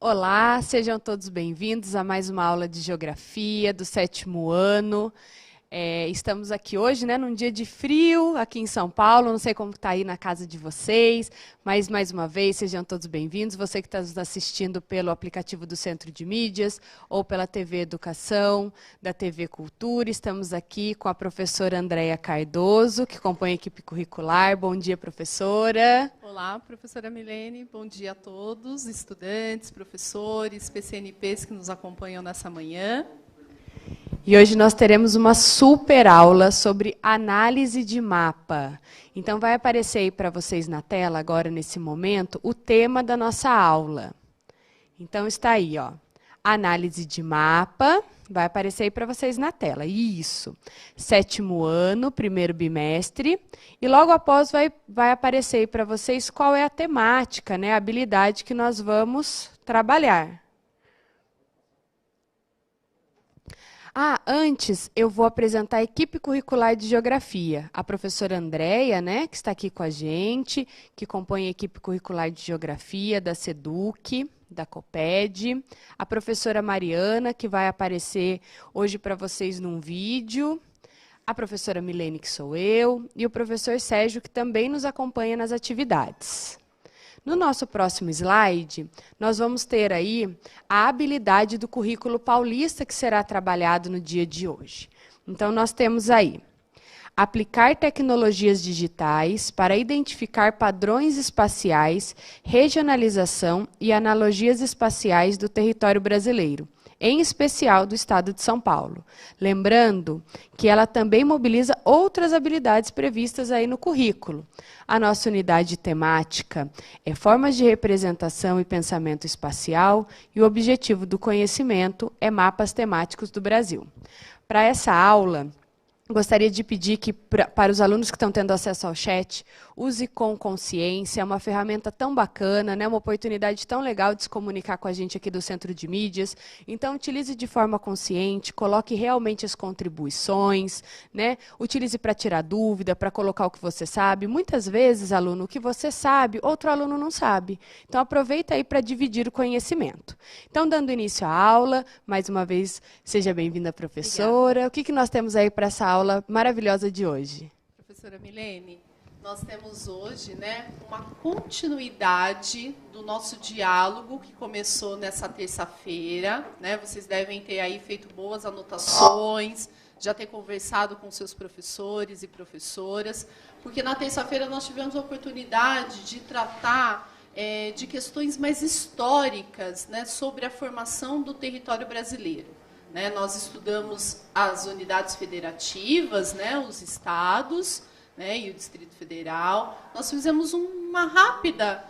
Olá, sejam todos bem-vindos a mais uma aula de Geografia do 7º ano. Estamos aqui hoje, num dia de frio aqui em São Paulo, não sei como está aí na casa de vocês, mas mais uma vez sejam todos bem-vindos. Você que está nos assistindo pelo aplicativo do Centro de Mídias ou pela TV Educação, da TV Cultura, estamos aqui com a professora Andréia Cardoso, que compõe a equipe curricular. Bom dia, professora. Olá, professora Milene, bom dia a todos, estudantes, professores, PCNPs que nos acompanham nessa manhã. E hoje nós teremos uma super aula sobre análise de mapa. Então vai aparecer aí para vocês na tela agora, nesse momento, o tema da nossa aula. Então está aí, ó, análise de mapa, vai aparecer aí para vocês na tela. Isso, 7º ano, 1º bimestre, e logo após vai aparecer aí para vocês qual é a temática, a habilidade que nós vamos trabalhar. Antes eu vou apresentar a equipe curricular de Geografia. A professora Andréia, que está aqui com a gente, que compõe a equipe curricular de Geografia da SEDUC, da COPED. A professora Mariana, que vai aparecer hoje para vocês num vídeo. A professora Milene, que sou eu. E o professor Sérgio, que também nos acompanha nas atividades. No nosso próximo slide, nós vamos ter aí a habilidade do currículo paulista que será trabalhado no dia de hoje. Então, nós temos aí, aplicar tecnologias digitais para identificar padrões espaciais, regionalização e analogias espaciais do território brasileiro, em especial do estado de São Paulo. Lembrando que ela também mobiliza outras habilidades previstas aí no currículo. A nossa unidade temática é formas de representação e pensamento espacial, e o objetivo do conhecimento é mapas temáticos do Brasil. Para essa aula, gostaria de pedir que, para os alunos que estão tendo acesso ao chat, use com consciência, é uma ferramenta tão bacana, uma oportunidade tão legal de se comunicar com a gente aqui do Centro de Mídias. Então, utilize de forma consciente, coloque realmente as contribuições, utilize para tirar dúvida, para colocar o que você sabe. Muitas vezes, aluno, o que você sabe, outro aluno não sabe. Então, aproveita aí para dividir o conhecimento. Então, dando início à aula, mais uma vez, seja bem-vinda, professora. Obrigada. O que nós temos aí para essa aula maravilhosa de hoje? Professora Milene, nós temos hoje uma continuidade do nosso diálogo que começou nessa terça-feira. Vocês devem ter aí feito boas anotações, já ter conversado com seus professores e professoras, porque na terça-feira nós tivemos a oportunidade de tratar de questões mais históricas sobre a formação do território brasileiro. Nós estudamos as unidades federativas, os estados, e o Distrito Federal. Nós fizemos uma rápida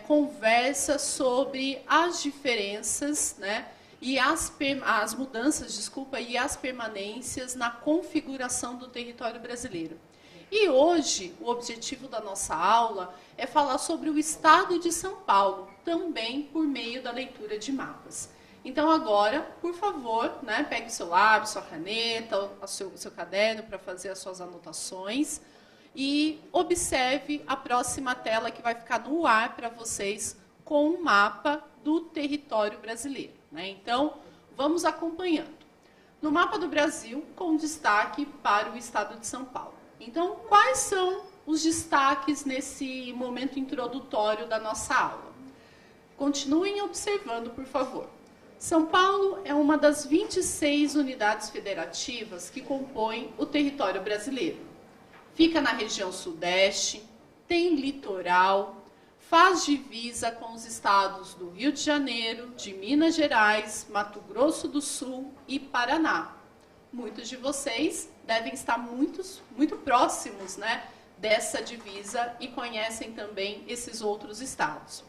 conversa sobre as diferenças e as mudanças, e as permanências na configuração do território brasileiro. E hoje, o objetivo da nossa aula é falar sobre o estado de São Paulo, também por meio da leitura de mapas. Então, agora, por favor, pegue o seu lápis, sua caneta, o seu caderno para fazer as suas anotações e observe a próxima tela que vai ficar no ar para vocês com um mapa do território brasileiro. Então, vamos acompanhando. No mapa do Brasil, com destaque para o estado de São Paulo. Então, quais são os destaques nesse momento introdutório da nossa aula? Continuem observando, por favor. São Paulo é uma das 26 unidades federativas que compõem o território brasileiro. Fica na região sudeste, tem litoral, faz divisa com os estados do Rio de Janeiro, de Minas Gerais, Mato Grosso do Sul e Paraná. Muitos de vocês devem estar muito próximos dessa divisa e conhecem também esses outros estados.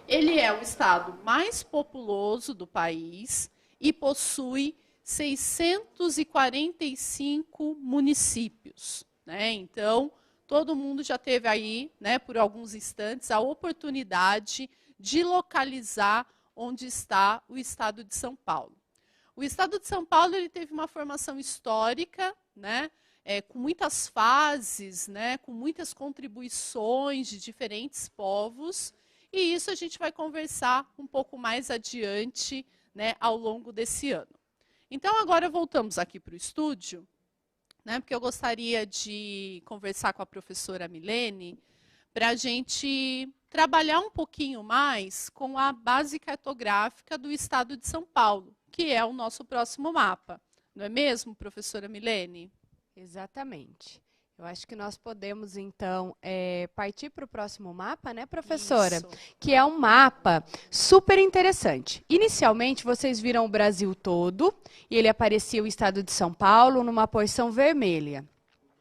Ele é o estado mais populoso do país e possui 645 municípios. Então, todo mundo já teve aí, por alguns instantes, a oportunidade de localizar onde está o estado de São Paulo. O estado de São Paulo ele teve uma formação histórica, com muitas fases, com muitas contribuições de diferentes povos. E isso a gente vai conversar um pouco mais adiante, né, ao longo desse ano. Então, agora voltamos aqui para o estúdio, né, porque eu gostaria de conversar com a professora Milene para a gente trabalhar um pouquinho mais com a base cartográfica do estado de São Paulo, que é o nosso próximo mapa. Não é mesmo, professora Milene? Exatamente. Eu acho que nós podemos, então, partir para o próximo mapa, né, professora? Isso. Que é um mapa super interessante. Inicialmente, vocês viram o Brasil todo, e ele aparecia o estado de São Paulo numa porção vermelha.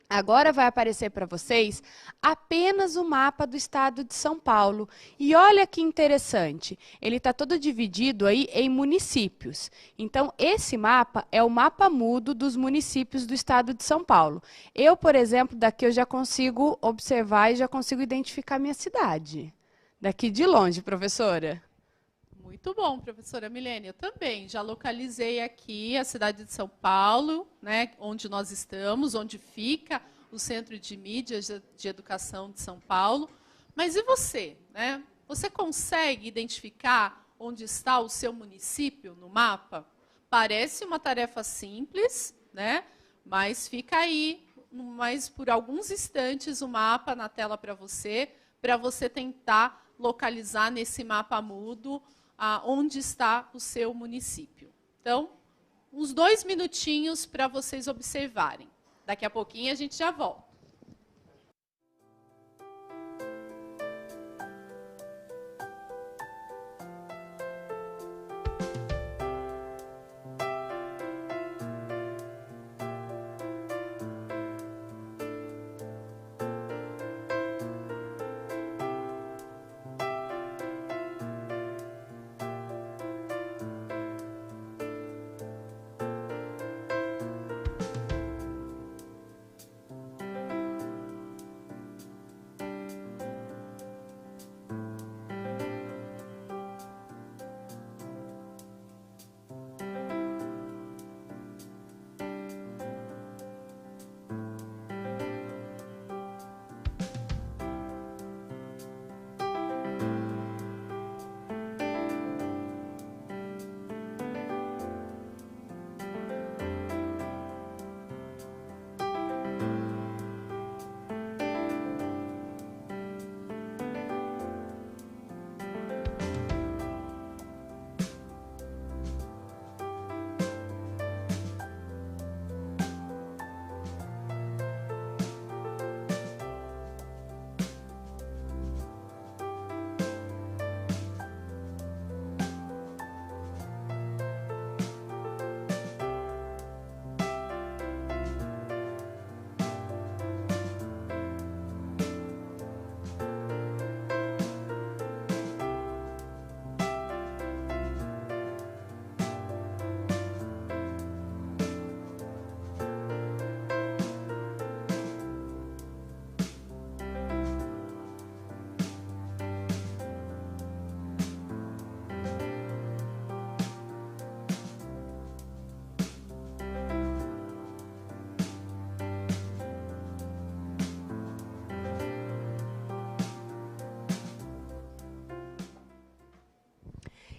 Agora vai aparecer para vocês apenas o mapa do estado de São Paulo. E olha que interessante, ele está todo dividido aí em municípios. Então, esse mapa é o mapa mudo dos municípios do estado de São Paulo. Eu, por exemplo, daqui eu já consigo observar e já consigo identificar minha cidade. Daqui de longe, professora. Muito bom, professora Milene. Eu também já localizei aqui a cidade de São Paulo, né, onde nós estamos, onde fica o Centro de Mídias de Educação de São Paulo. Mas e você, né? Você consegue identificar onde está o seu município no mapa? Parece uma tarefa simples, né? Mas fica aí, mais por alguns instantes, o mapa na tela para você tentar localizar nesse mapa mudo onde está o seu município. Então, uns 2 minutinhos para vocês observarem. Daqui a pouquinho a gente já volta.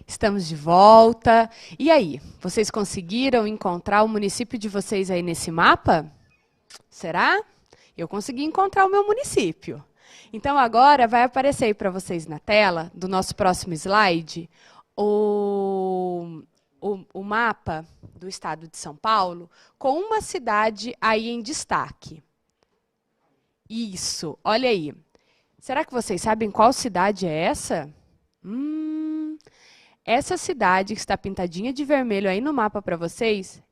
Estamos de volta. E aí, vocês conseguiram encontrar o município de vocês aí nesse mapa? Será? Eu consegui encontrar o meu município. Então, agora vai aparecer aí para vocês na tela, do nosso próximo slide, o mapa do estado de São Paulo, com uma cidade aí em destaque. Isso, olha aí. Será que vocês sabem qual cidade é essa? Essa cidade que está pintadinha de vermelho aí no mapa para vocês,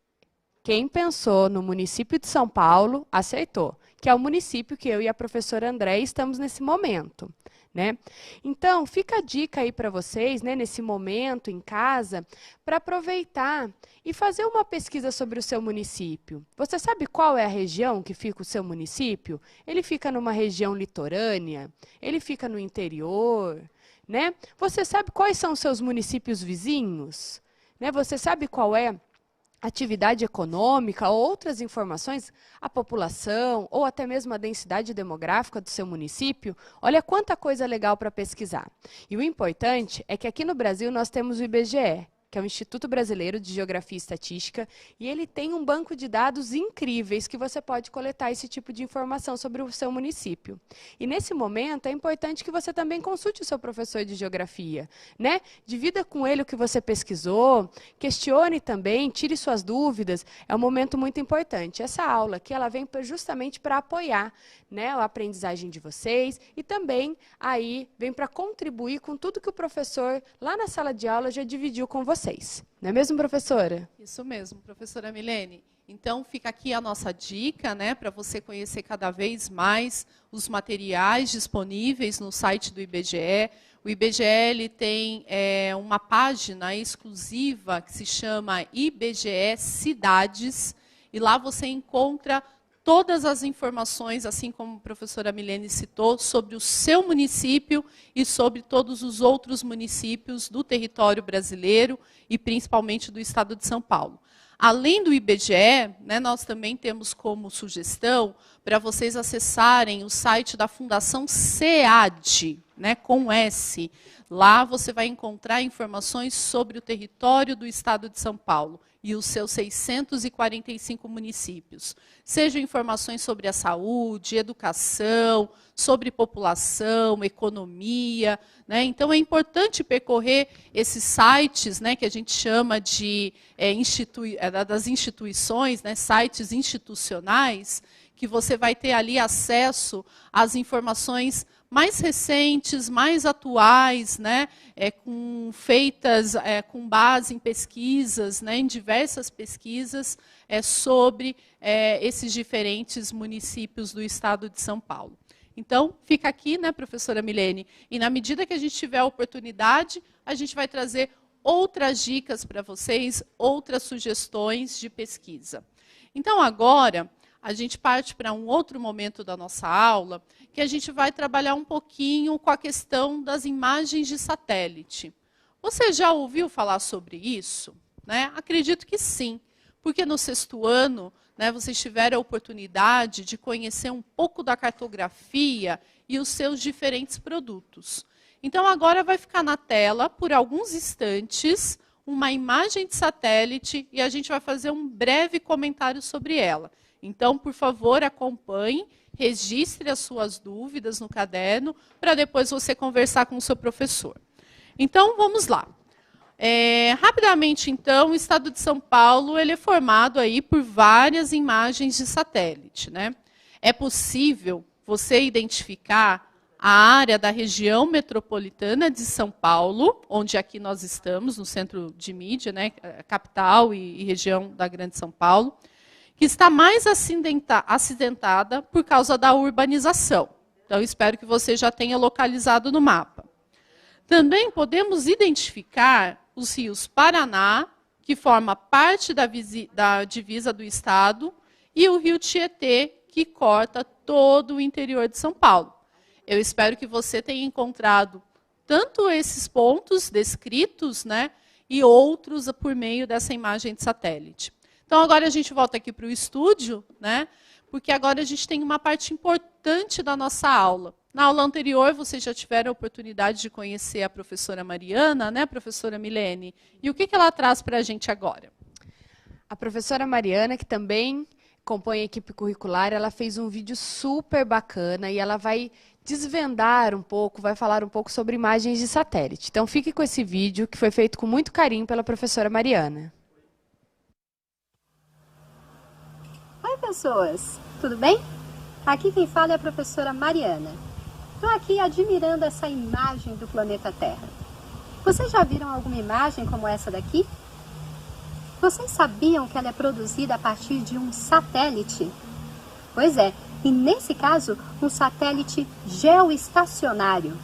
quem pensou no município de São Paulo, acertou, que é o município que eu e a professora Andréia estamos nesse momento, né? Então, fica a dica aí para vocês, né, nesse momento, em casa, para aproveitar e fazer uma pesquisa sobre o seu município. Você sabe qual é a região que fica o seu município? Ele fica numa região litorânea? Ele fica no interior? Né? Você sabe quais são os seus municípios vizinhos? Né? Você sabe qual é atividade econômica ou outras informações, a população ou até mesmo a densidade demográfica do seu município, olha quanta coisa legal para pesquisar. E o importante é que aqui no Brasil nós temos o IBGE, que é o Instituto Brasileiro de Geografia e Estatística, e ele tem um banco de dados incríveis que você pode coletar esse tipo de informação sobre o seu município. E nesse momento é importante que você também consulte o seu professor de geografia, né? Divida com ele o que você pesquisou, questione também, tire suas dúvidas, é um momento muito importante. Essa aula aqui, ela vem justamente para apoiar, né, a aprendizagem de vocês e também aí vem para contribuir com tudo que o professor lá na sala de aula já dividiu com vocês. Não é mesmo, professora? Isso mesmo, professora Milene. Então, fica aqui a nossa dica, né, para você conhecer cada vez mais os materiais disponíveis no site do IBGE. O IBGE ele tem uma página exclusiva que se chama IBGE Cidades, e lá você encontra todas as informações, assim como a professora Milene citou, sobre o seu município e sobre todos os outros municípios do território brasileiro e principalmente do estado de São Paulo. Além do IBGE, né, nós também temos como sugestão para vocês acessarem o site da Fundação SEAD, né, com S. Lá você vai encontrar informações sobre o território do estado de São Paulo e os seus 645 municípios. Sejam informações sobre a saúde, educação, sobre população, economia, né? Então, é importante percorrer esses sites, né, que a gente chama de das instituições, né, sites institucionais, que você vai ter ali acesso às informações mais recentes, mais atuais, né, feitas com base em pesquisas, né, em diversas pesquisas sobre esses diferentes municípios do estado de São Paulo. Então, fica aqui, né, professora Milene, e na medida que a gente tiver a oportunidade, a gente vai trazer outras dicas para vocês, outras sugestões de pesquisa. Então, agora, a gente parte para um outro momento da nossa aula, que a gente vai trabalhar um pouquinho com a questão das imagens de satélite. Você já ouviu falar sobre isso? Né? Acredito que sim, porque no 6º ano, né, vocês tiveram a oportunidade de conhecer um pouco da cartografia e os seus diferentes produtos. Então, agora vai ficar na tela, por alguns instantes, uma imagem de satélite e a gente vai fazer um breve comentário sobre ela. Então, por favor, acompanhe, registre as suas dúvidas no caderno, para depois você conversar com o seu professor. Então, vamos lá. Rapidamente, então, o estado de São Paulo ele é formado aí por várias imagens de satélite, né? É possível você identificar a área da região metropolitana de São Paulo, onde aqui nós estamos, no centro de mídia, né, capital e região da Grande São Paulo, que está mais acidentada por causa da urbanização. Então, espero que você já tenha localizado no mapa. Também podemos identificar os rios Paraná, que forma parte da divisa do estado, e o rio Tietê, que corta todo o interior de São Paulo. Eu espero que você tenha encontrado tanto esses pontos descritos, né, e outros por meio dessa imagem de satélite. Então, agora a gente volta aqui para o estúdio, né, porque agora a gente tem uma parte importante da nossa aula. Na aula anterior, vocês já tiveram a oportunidade de conhecer a professora Mariana, né, professora Milene? E o que ela traz para a gente agora? A professora Mariana, que também compõe a equipe curricular, ela fez um vídeo super bacana e ela vai desvendar um pouco, vai falar um pouco sobre imagens de satélite. Então, fique com esse vídeo, que foi feito com muito carinho pela professora Mariana. Oi, pessoas! Tudo bem? Aqui quem fala é a professora Mariana. Estou aqui admirando essa imagem do planeta Terra. Vocês já viram alguma imagem como essa daqui? Vocês sabiam que ela é produzida a partir de um satélite? Pois é, e nesse caso, um satélite geoestacionário.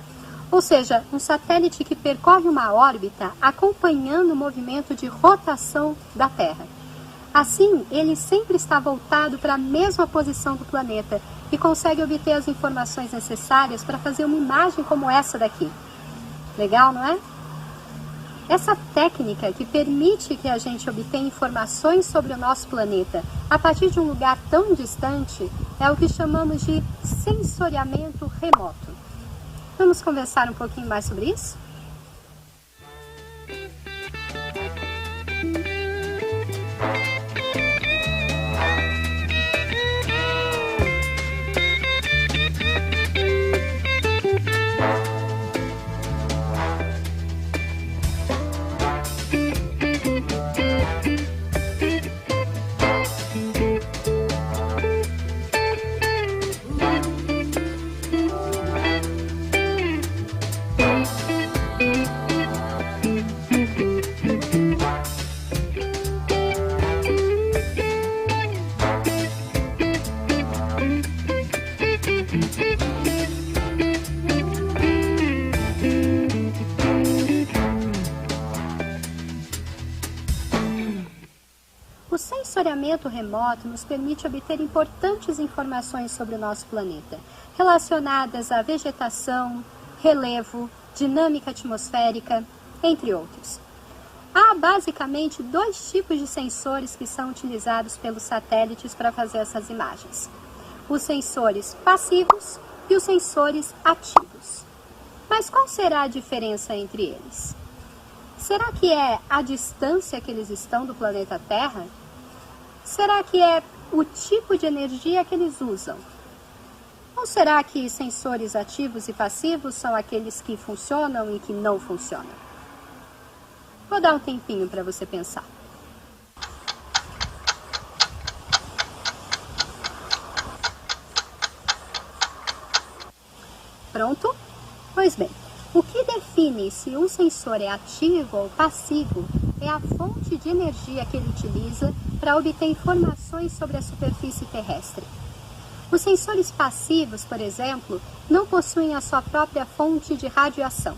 Ou seja, um satélite que percorre uma órbita acompanhando o movimento de rotação da Terra. Assim, ele sempre está voltado para a mesma posição do planeta e consegue obter as informações necessárias para fazer uma imagem como essa daqui. Legal, não é? Essa técnica que permite que a gente obtenha informações sobre o nosso planeta a partir de um lugar tão distante é o que chamamos de sensoriamento remoto. Vamos conversar um pouquinho mais sobre isso? O sensoriamento remoto nos permite obter importantes informações sobre o nosso planeta, relacionadas à vegetação, relevo, dinâmica atmosférica, entre outros. Há basicamente 2 tipos de sensores que são utilizados pelos satélites para fazer essas imagens: os sensores passivos e os sensores ativos. Mas qual será a diferença entre eles? Será que é a distância que eles estão do planeta Terra? Será que é o tipo de energia que eles usam? Ou será que sensores ativos e passivos são aqueles que funcionam e que não funcionam? Vou dar um tempinho para você pensar. Pronto? Pois bem, o que define se um sensor é ativo ou passivo é a fonte de energia que ele utiliza para obter informações sobre a superfície terrestre. Os sensores passivos, por exemplo, não possuem a sua própria fonte de radiação.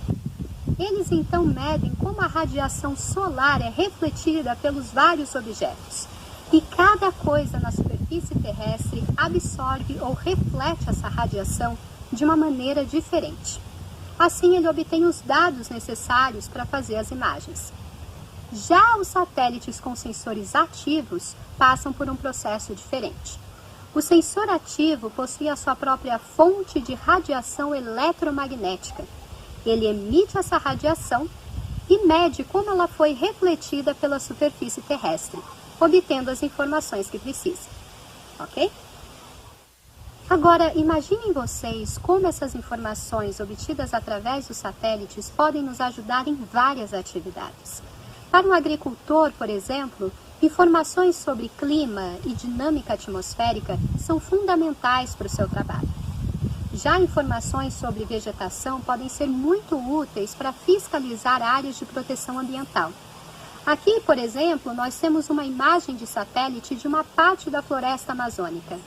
Eles então medem como a radiação solar é refletida pelos vários objetos. E cada coisa na superfície terrestre absorve ou reflete essa radiação de uma maneira diferente. Assim, ele obtém os dados necessários para fazer as imagens. Já os satélites com sensores ativos passam por um processo diferente. O sensor ativo possui a sua própria fonte de radiação eletromagnética. Ele emite essa radiação e mede como ela foi refletida pela superfície terrestre, obtendo as informações que precisa. Ok? Agora, imaginem vocês como essas informações obtidas através dos satélites podem nos ajudar em várias atividades. Para um agricultor, por exemplo, informações sobre clima e dinâmica atmosférica são fundamentais para o seu trabalho. Já informações sobre vegetação podem ser muito úteis para fiscalizar áreas de proteção ambiental. Aqui, por exemplo, nós temos uma imagem de satélite de uma parte da floresta amazônica.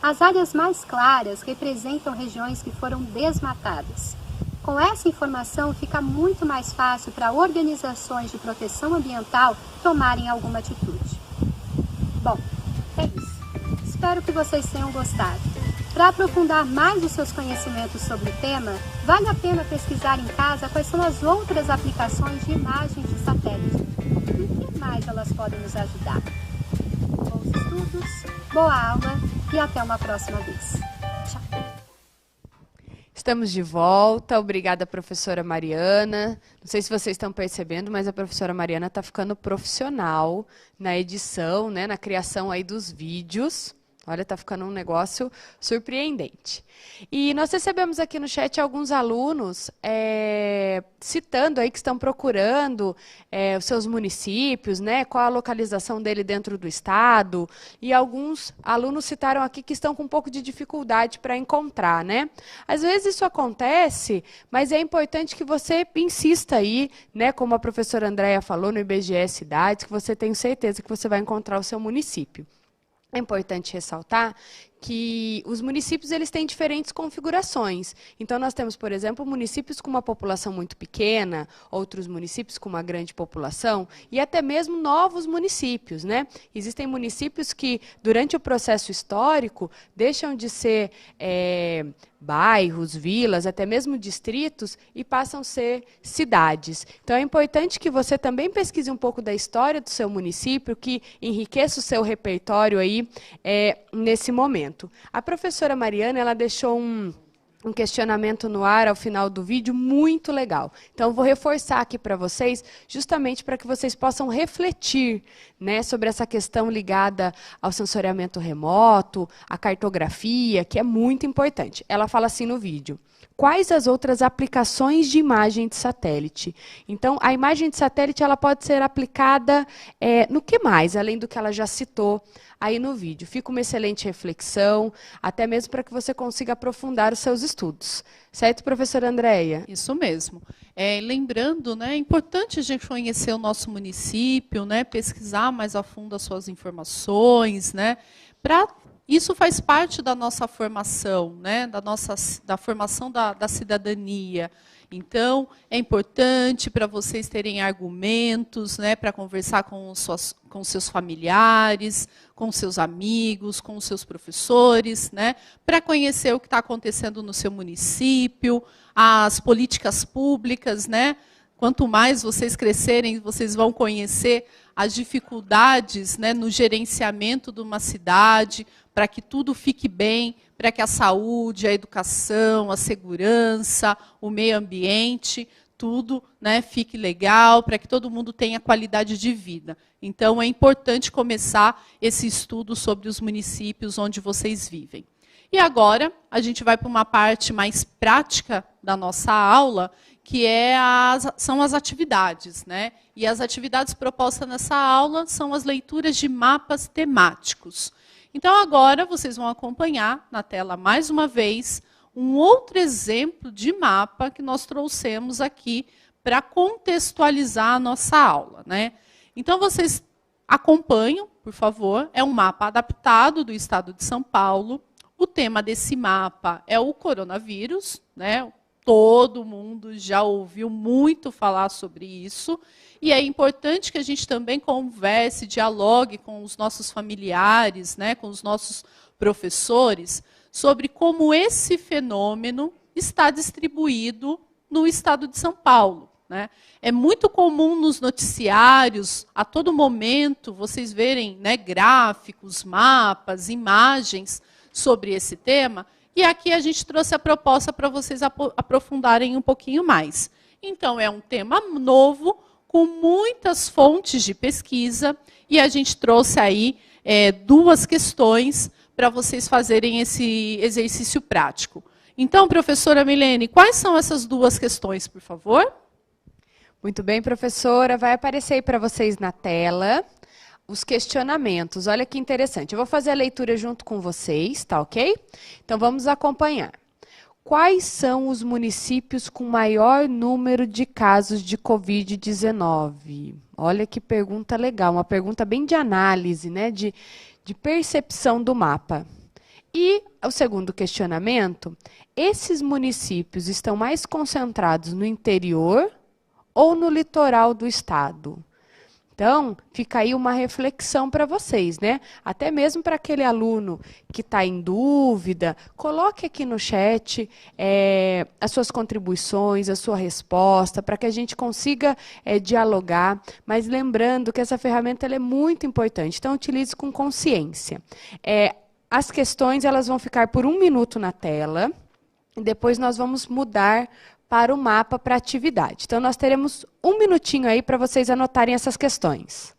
As áreas mais claras representam regiões que foram desmatadas. Com essa informação, fica muito mais fácil para organizações de proteção ambiental tomarem alguma atitude. Bom, é isso. Espero que vocês tenham gostado. Para aprofundar mais os seus conhecimentos sobre o tema, vale a pena pesquisar em casa quais são as outras aplicações de imagens de satélite. E em que mais elas podem nos ajudar. Bons estudos, boa aula e até uma próxima vez. Tchau! Estamos de volta. Obrigada, professora Mariana. Não sei se vocês estão percebendo, mas a professora Mariana está ficando profissional na edição, né, na criação aí dos vídeos. Olha, está ficando um negócio surpreendente. E nós recebemos aqui no chat alguns alunos citando aí que estão procurando os seus municípios, né, qual a localização dele dentro do estado. E alguns alunos citaram aqui que estão com um pouco de dificuldade para encontrar, né? Às vezes isso acontece, mas é importante que você insista aí, né, como a professora Andréia falou, no IBGE Cidades, que você tem certeza que você vai encontrar o seu município. É importante ressaltar que os municípios eles têm diferentes configurações. Então, nós temos, por exemplo, municípios com uma população muito pequena, outros municípios com uma grande população, e até mesmo novos municípios, né? Existem municípios que, durante o processo histórico, deixam de ser bairros, vilas, até mesmo distritos, e passam a ser cidades. Então, é importante que você também pesquise um pouco da história do seu município, que enriqueça o seu repertório aí nesse momento. A professora Mariana, ela deixou um questionamento no ar ao final do vídeo muito legal. Então, vou reforçar aqui para vocês, justamente para que vocês possam refletir, né, sobre essa questão ligada ao sensoriamento remoto, à cartografia, que é muito importante. Ela fala assim no vídeo: quais as outras aplicações de imagem de satélite? Então, a imagem de satélite ela pode ser aplicada no que mais, além do que ela já citou aí no vídeo. Fica uma excelente reflexão, até mesmo para que você consiga aprofundar os seus estudos. Certo, professora Andréia? Isso mesmo. Lembrando, né, é importante a gente conhecer o nosso município, né, pesquisar mais a fundo as suas informações, né, isso faz parte da nossa formação, né, da formação da cidadania. Então, é importante para vocês terem argumentos, né, para conversar com seus familiares, com seus amigos, com seus professores, né, para conhecer o que está acontecendo no seu município, as políticas públicas, né. Quanto mais vocês crescerem, vocês vão conhecer as dificuldades, né, no gerenciamento de uma cidade, para que tudo fique bem, para que a saúde, a educação, a segurança, o meio ambiente, tudo, né, fique legal, para que todo mundo tenha qualidade de vida. Então, é importante começar esse estudo sobre os municípios onde vocês vivem. E agora, a gente vai para uma parte mais prática da nossa aula, que são as atividades, né? E as atividades propostas nessa aula são as leituras de mapas temáticos. Então, agora, vocês vão acompanhar na tela, mais uma vez, um outro exemplo de mapa que nós trouxemos aqui para contextualizar a nossa aula, né? Então, vocês acompanham, por favor. É um mapa adaptado do estado de São Paulo. O tema desse mapa é o coronavírus, né? Todo mundo já ouviu muito falar sobre isso. E é importante que a gente também converse, dialogue com os nossos familiares, né, com os nossos professores, sobre como esse fenômeno está distribuído no estado de São Paulo, né? É muito comum nos noticiários, a todo momento, vocês verem, né, gráficos, mapas, imagens sobre esse tema. E aqui a gente trouxe a proposta para vocês aprofundarem um pouquinho mais. Então, é um tema novo, com muitas fontes de pesquisa, e a gente trouxe aí duas questões para vocês fazerem esse exercício prático. Então, professora Milene, quais são essas duas questões, por favor? Muito bem, professora. Vai aparecer aí para vocês na tela os questionamentos. Olha que interessante. Eu vou fazer a leitura junto com vocês, tá ok? Então, vamos acompanhar. Quais são os municípios com maior número de casos de Covid-19? Olha que pergunta legal, uma pergunta bem de análise, né? De percepção do mapa. E o segundo questionamento, esses municípios estão mais concentrados no interior ou no litoral do estado? Então, fica aí uma reflexão para vocês, né? Até mesmo para aquele aluno que está em dúvida, coloque aqui no chat as suas contribuições, a sua resposta, para que a gente consiga dialogar. Mas lembrando que essa ferramenta ela é muito importante, então utilize com consciência. As questões elas vão ficar por 1 minuto na tela, e depois nós vamos mudar para o mapa para atividade. Então, nós teremos 1 minutinho aí para vocês anotarem essas questões.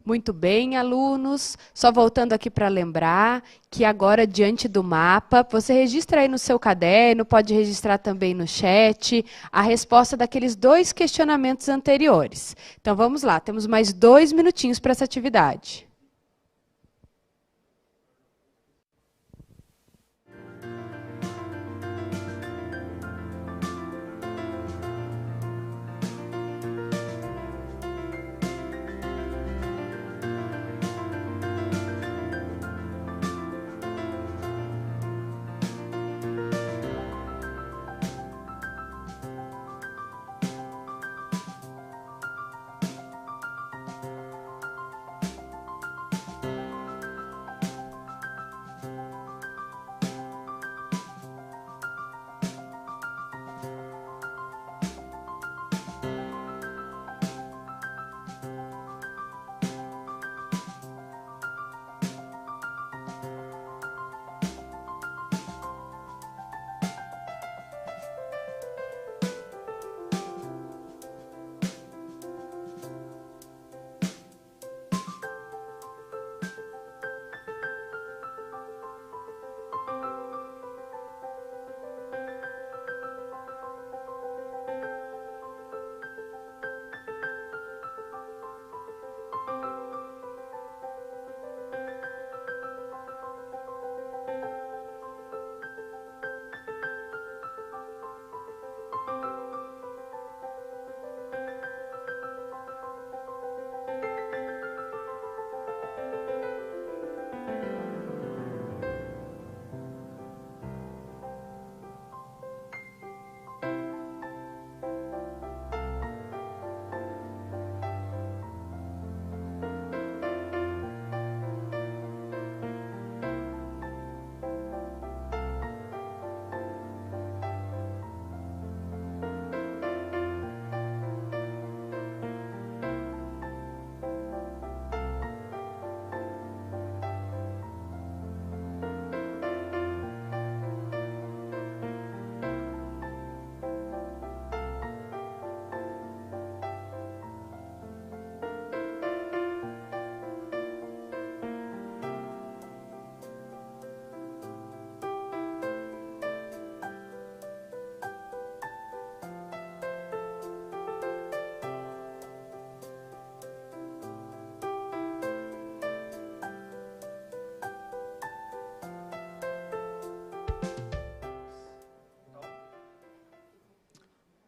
Muito bem, alunos. Só voltando aqui para lembrar que agora, diante do mapa, você registra aí no seu caderno, pode registrar também no chat, a resposta daqueles 2 questionamentos anteriores. Então, vamos lá, temos mais 2 minutinhos para essa atividade.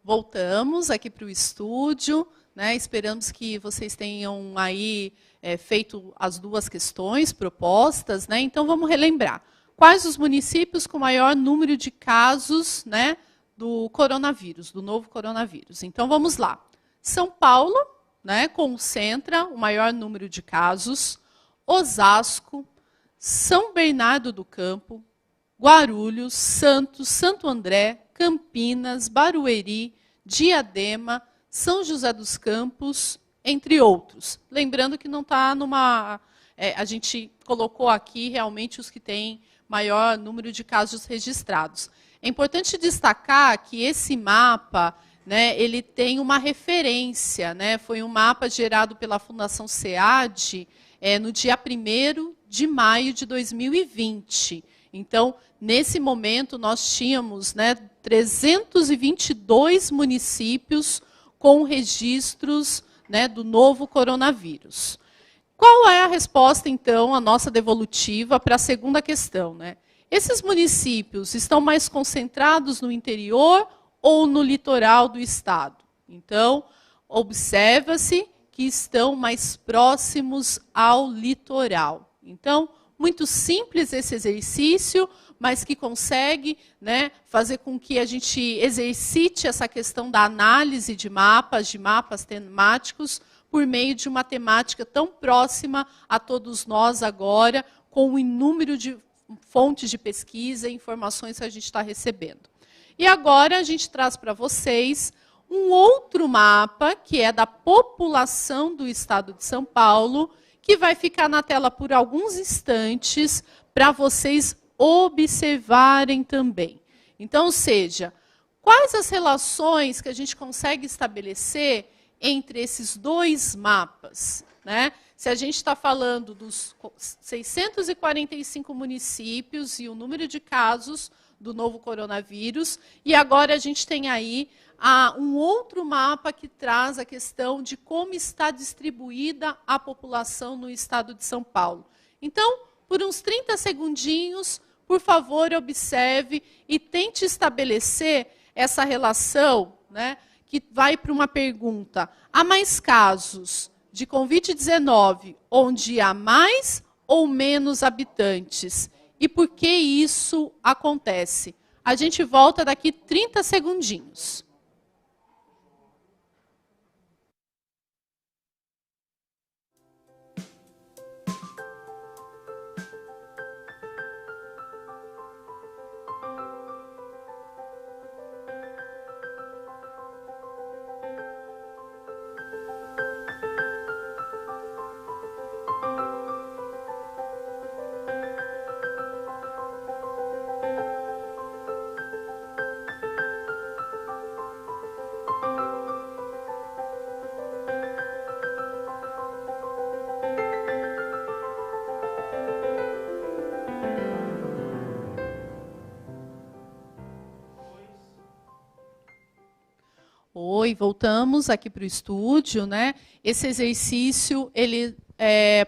Voltamos aqui para o estúdio, né? Esperamos que vocês tenham aí feito as 2 questões propostas, né? Então vamos relembrar. Quais os municípios com maior número de casos, né, do coronavírus, do novo coronavírus? Então vamos lá. São Paulo, né, concentra o maior número de casos. Osasco, São Bernardo do Campo, Guarulhos, Santos, Santo André, Campinas, Barueri, Diadema, São José dos Campos, entre outros. Lembrando que não está numa... a gente colocou aqui realmente os que têm maior número de casos registrados. É importante destacar que esse mapa, né, ele tem uma referência, né, foi um mapa gerado pela Fundação SEAD no dia 1º de maio de 2020. Então, nesse momento, nós tínhamos, né, 322 municípios com registros, né, do novo coronavírus. Qual é a resposta, então, a nossa devolutiva para a segunda questão, né? Esses municípios estão mais concentrados no interior ou no litoral do estado? Então, observa-se que estão mais próximos ao litoral. Então, muito simples esse exercício, mas que consegue, né, fazer com que a gente exercite essa questão da análise de mapas temáticos, por meio de uma temática tão próxima a todos nós agora, com o inúmero de fontes de pesquisa e informações que a gente está recebendo. E agora a gente traz para vocês um outro mapa, que é da população do estado de São Paulo, que vai ficar na tela por alguns instantes para vocês observarem também. Então, ou seja, quais as relações que a gente consegue estabelecer entre esses 2 mapas? né? Se a gente está falando dos 645 municípios e o número de casos do novo coronavírus, e agora a gente tem aí um outro mapa que traz a questão de como está distribuída a população no estado de São Paulo. Então, por uns 30 segundinhos, por favor, observe e tente estabelecer essa relação, né, que vai para uma pergunta: há mais casos de Covid-19 onde há mais ou menos habitantes? E por que isso acontece? A gente volta daqui 30 segundinhos. Oi, voltamos aqui para o estúdio, né? Esse exercício ele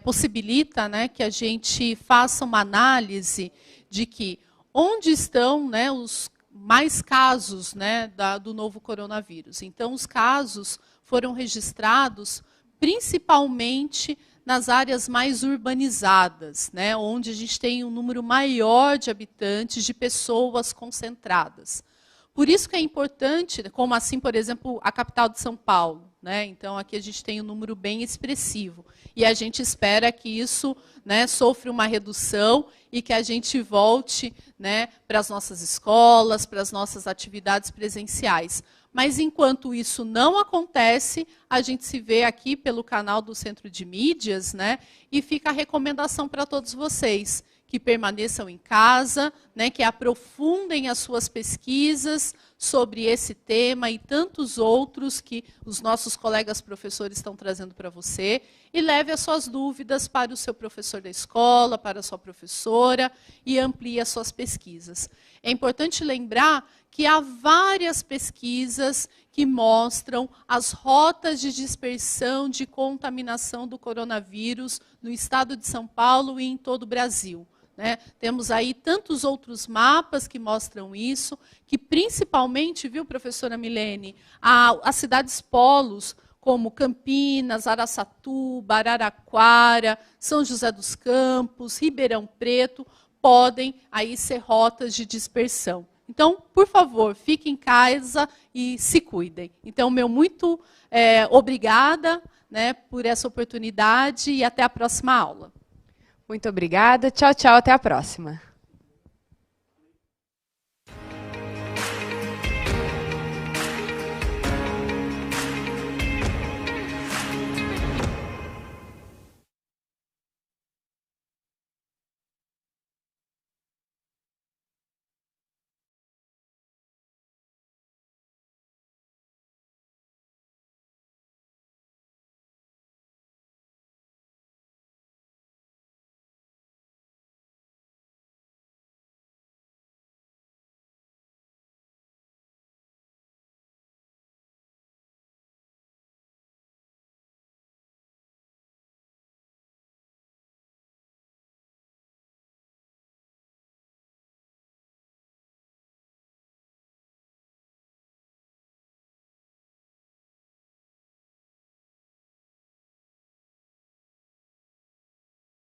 possibilita, né, que a gente faça uma análise de que onde estão, né, os mais casos, né, do novo coronavírus. Então, os casos foram registrados principalmente nas áreas mais urbanizadas, né, onde a gente tem um número maior de habitantes, de pessoas concentradas. Por isso que é importante, como assim, por exemplo, a capital de São Paulo, né? Então, aqui a gente tem um número bem expressivo. E a gente espera que isso, né, sofra uma redução e que a gente volte, né, para as nossas escolas, para as nossas atividades presenciais. Mas, enquanto isso não acontece, a gente se vê aqui pelo canal do Centro de Mídias, né, e fica a recomendação para todos vocês, que permaneçam em casa, né, que aprofundem as suas pesquisas sobre esse tema e tantos outros que os nossos colegas professores estão trazendo para você, e leve as suas dúvidas para o seu professor da escola, para a sua professora, e amplie as suas pesquisas. É importante lembrar que há várias pesquisas que mostram as rotas de dispersão de contaminação do coronavírus no estado de São Paulo e em todo o Brasil. Né? Temos aí tantos outros mapas que mostram isso, que principalmente, viu, professora Milene, as cidades polos, como Campinas, Araçatuba, Araraquara, São José dos Campos, Ribeirão Preto, podem aí ser rotas de dispersão. Então, por favor, fiquem em casa e se cuidem. Então, meu muito obrigada, né, por essa oportunidade e até a próxima aula. Muito obrigada. Tchau, tchau. Até a próxima.